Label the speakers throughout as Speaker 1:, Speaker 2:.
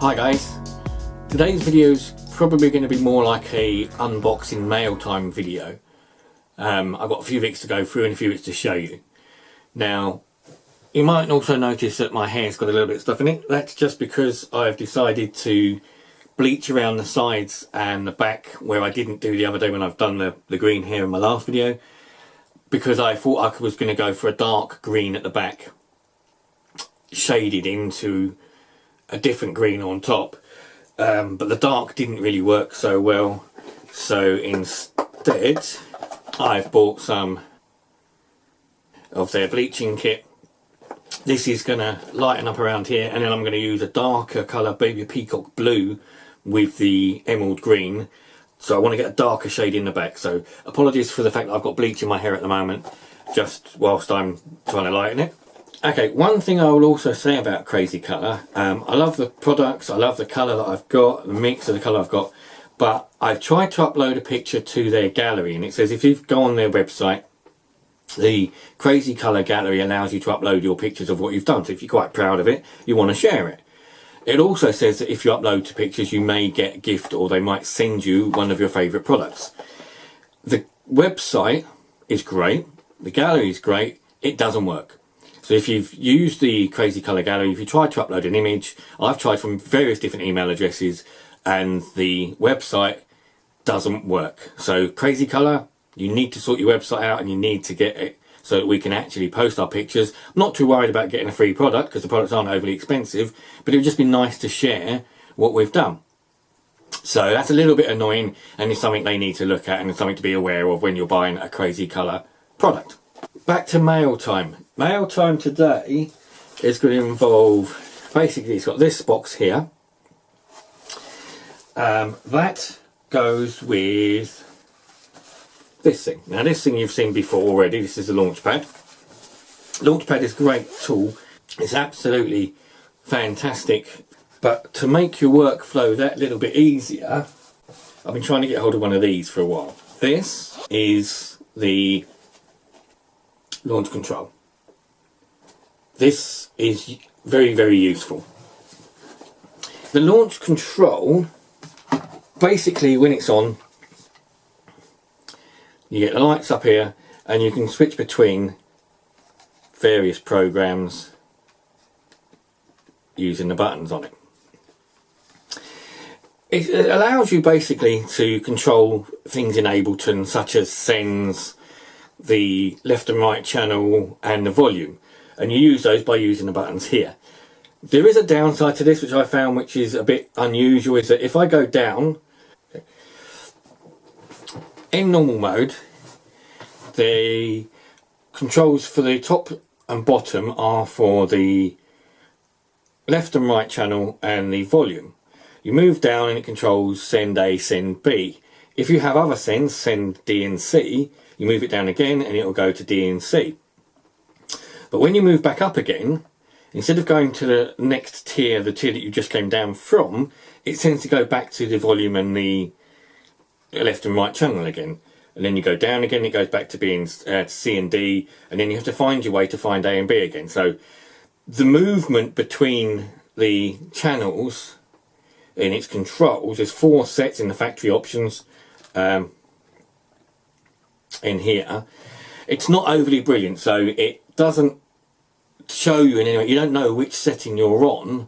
Speaker 1: Hi guys, today's video is probably going to be more like a unboxing mail time video. I've got a few bits to go through and a few bits to show you. Now, you might also notice that my hair's got a little bit of stuff in it. That's just because I've decided to bleach around the sides and the back where I didn't do the other day when I've done the green hair in my last video, because I thought I was going to go for a dark green at the back, shaded into a different green on top, but the dark didn't really work so well, so instead I've bought some of their bleaching kit. This is going to lighten up around here, and then I'm going to use a darker colour, baby peacock blue, with the emerald green. So I want to get a darker shade in the back, so apologies for the fact that I've got bleach in my hair at the moment, just whilst I'm trying to lighten it. Okay, one thing I will also say about Crazy Colour, I love the products, I love the colour that I've got, the mix of the colour I've got, but I've tried to upload a picture to their gallery, and it says if you go on their website, the Crazy Colour gallery allows you to upload your pictures of what you've done, so if you're quite proud of it, you want to share it. It also says that if you upload to pictures, you may get a gift, or they might send you one of your favourite products. The website is great, the gallery is great, it doesn't work. So if you've used the Crazy Colour gallery, if you tried to upload an image, I've tried from various different email addresses, and the website doesn't work. So Crazy Colour, you need to sort your website out, and you need to get it so that we can actually post our pictures. I'm not too worried about getting a free product because the products aren't overly expensive, but it would just be nice to share what we've done. So that's a little bit annoying, and it's something they need to look at, and it's something to be aware of when you're buying a Crazy Colour product. Back to mail time. Mail time today is going to involve, basically it's got this box here. That goes with this thing. Now this thing you've seen before already. This is the Launchpad. Launchpad is a great tool. It's absolutely fantastic. But to make your workflow that little bit easier, I've been trying to get hold of one of these for a while. This is the launch control. This is very, very useful. The launch control, basically when it's on, you get the lights up here, and you can switch between various programs using the buttons on it. It allows you basically to control things in Ableton, such as sends, the left and right channel, and the volume, and you use those by using the buttons here. There is a downside to this, which I found, which is a bit unusual, is that if I go down in normal mode, the controls for the top and bottom are for the left and right channel and the volume. You move down and it controls send A, send B. If you have other sends, send D and C, you move it down again and it will go to D and C. But when you move back up again, instead of going to the next tier, the tier that you just came down from, it tends to go back to the volume and the left and right channel again. And then you go down again, it goes back to being C and D, and then you have to find your way to find A and B again. So the movement between the channels in its controls, there's 4 sets in the factory options in here. It's not overly brilliant, so it doesn't show you in any way. You don't know which setting you're on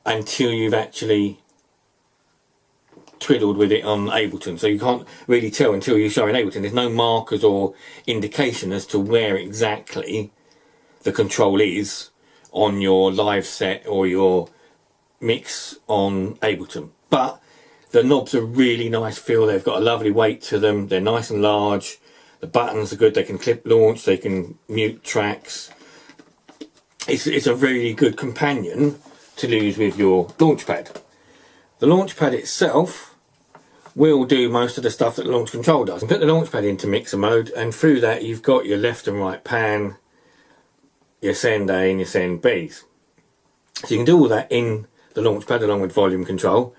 Speaker 1: until you've actually twiddled with it on Ableton, so you can't really tell until you show in Ableton. There's no markers or indication as to where exactly the control is on your live set or your mix on Ableton. But the knobs are really nice feel. They've got a lovely weight to them. They're nice and large. The buttons are good. They can clip launch. They can mute tracks. It's a really good companion to use with your Launchpad. The Launchpad itself will do most of the stuff that the launch control does. You put the Launchpad into mixer mode, and through that you've got your left and right pan, your send A and your send B's. So you can do all that in the Launchpad along with volume control.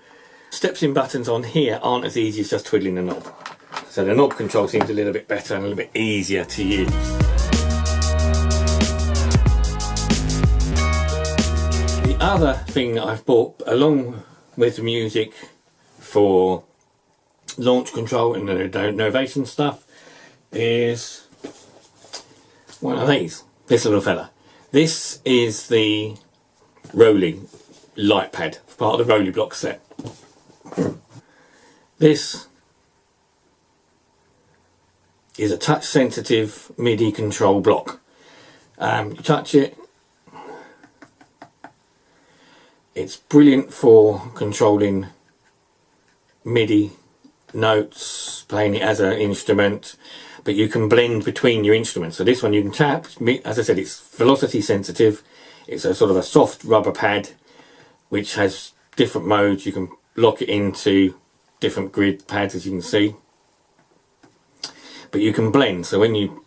Speaker 1: Steps in buttons on here aren't as easy as just twiddling the knob. So the knob control seems a little bit better and a little bit easier to use. other thing that I've bought along with the music for launch control and the novation stuff is one of these. This little fella. This is the Roly light pad, part of the Roly block set. This is a touch sensitive MIDI control block. You touch it, it's brilliant for controlling MIDI notes, playing it as an instrument, but you can blend between your instruments. So this one you can tap, as I said, it's velocity sensitive. It's a sort of a soft rubber pad which has different modes. You can lock it into different grid pads, as you can see, but you can blend. So when you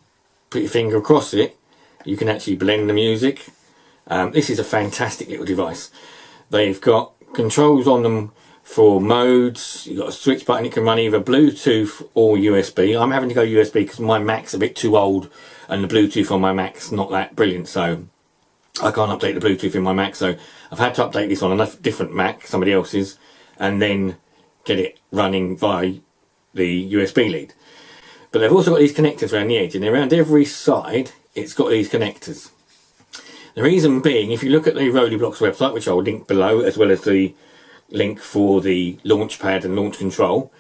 Speaker 1: put your finger across it, you can actually blend the music. This is a fantastic little device. They've got controls on them for modes. You've got a switch button. It can run either Bluetooth or USB. I'm having to go USB because my Mac's a bit too old and the Bluetooth on my Mac's not that brilliant, so I can't update the Bluetooth in my Mac. So I've had to update this on a different Mac, somebody else's, and then get it running via the USB lead. But they've also got these connectors around the edge, and around every side it's got these connectors. The reason being, if you look at the Roly Blocks website, which I'll link below, as well as the link for the launch pad and launch control,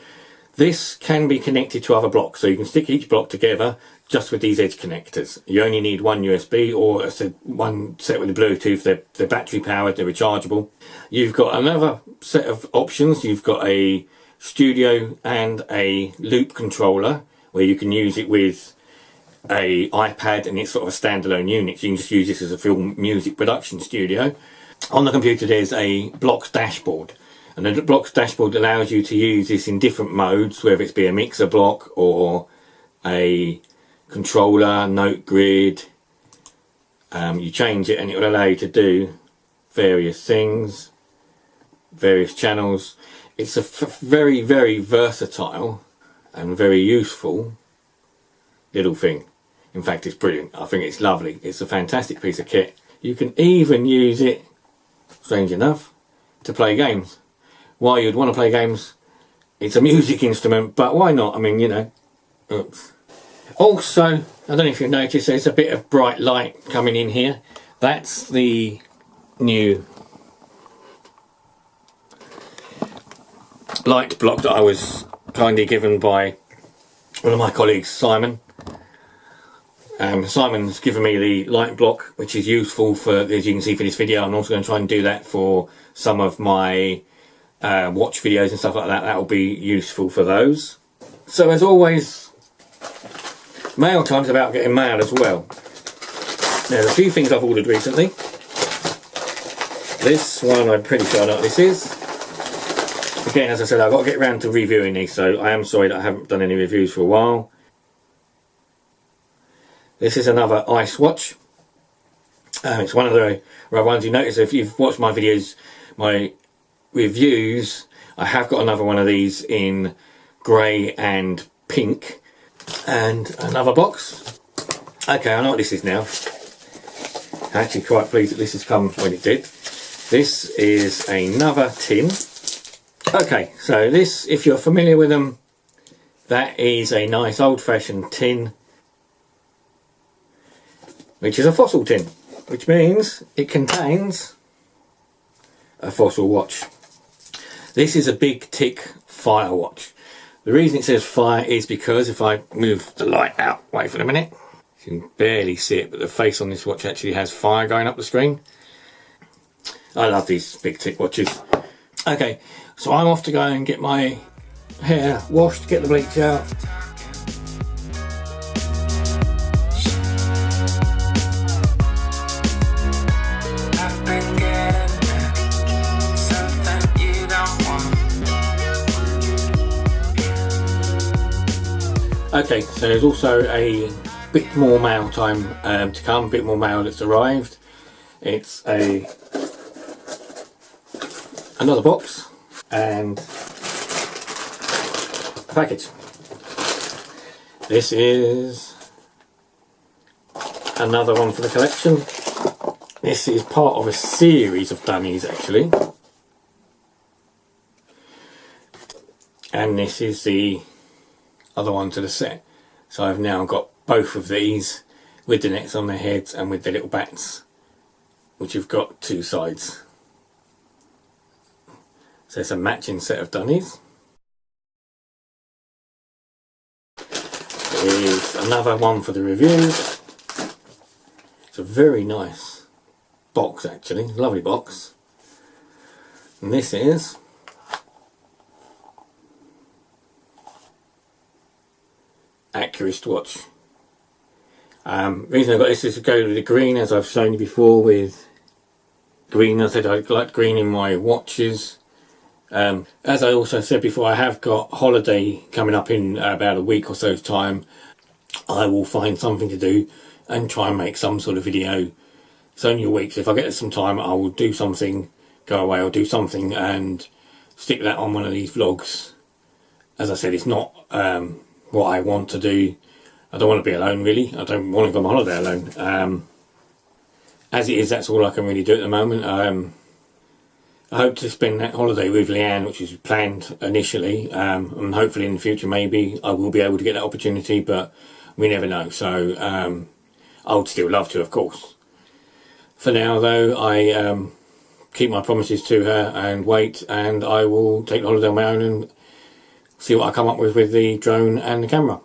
Speaker 1: this can be connected to other blocks. So you can stick each block together just with these edge connectors. You only need one USB or one set with the Bluetooth. They're battery powered, they're rechargeable. You've got another set of options. You've got a studio and a loop controller where you can use it with a iPad, and it's sort of a standalone unit. So you can just use this as a film music production studio. On the computer there's a Blocks dashboard, and the Blocks dashboard allows you to use this in different modes, whether it's be a mixer block or a controller, note grid. You change it and it will allow you to do various things, various channels. It's a very, very versatile and very useful little thing. In fact, it's brilliant. I think it's lovely. It's a fantastic piece of kit. You can even use it, strange enough, to play games. Why you'd want to play games? It's a music instrument, but why not? I mean, you know. Oops. Also, I don't know if you've noticed, there's a bit of bright light coming in here. That's the new light block that I was kindly given by one of my colleagues, Simon. Simon's given me the light block, which is useful for, as you can see, for this video. I'm also going to try and do that for some of my watch videos and stuff like that. That will be useful for those. So as always, mail time's about getting mail as well. There's a few things I've ordered recently. This one, I'm pretty sure I know what this is. Again, as I said, I've got to get around to reviewing these, so I am sorry that I haven't done any reviews for a while. This is another ice watch. It's one of the ones you notice if you've watched my videos, my reviews, I have got another one of these in grey and pink. And another box. Okay, I know what this is now. I'm actually quite pleased that this has come when it did. This is another tin. Okay, so this, if you're familiar with them, that is a nice old-fashioned tin, which is a fossil tin, which means it contains a fossil watch. This is a big tick fire watch. The reason it says fire is because if I move the light out, wait for a minute, you can barely see it, but the face on this watch actually has fire going up the screen. I love these big tick watches. Okay, so I'm off to go and get my hair washed, get the bleach out. Okay, so there's also a bit more mail time to come, a bit more mail that's arrived. It's another box and a package. This is another one for the collection. This is part of a series of dummies actually, and this is the other one to the set. So I've now got both of these with the nets on their heads and with the little bats, which have got two sides. So it's a matching set of dummies. Here's another one for the review. It's a very nice box actually, lovely box. And this is Accurist watch. Reason I got this is to go with the green, as I've shown you before with green. I said I like green in my watches. As I also said before, I have got holiday coming up in about a week or so's time. I will find something to do and try and make some sort of video. It's only a week, so if I get some time I will do something, go away or do something and stick that on one of these vlogs. As I said, it's not what I want to do. I don't want to be alone really. I don't want to go on holiday alone. As it is, that's all I can really do at the moment. I hope to spend that holiday with Leanne, which is planned initially, and hopefully in the future maybe I will be able to get that opportunity, but we never know. So I would still love to, of course. For now though, I keep my promises to her and wait, and I will take the holiday on my own and see what I come up with the drone and the camera.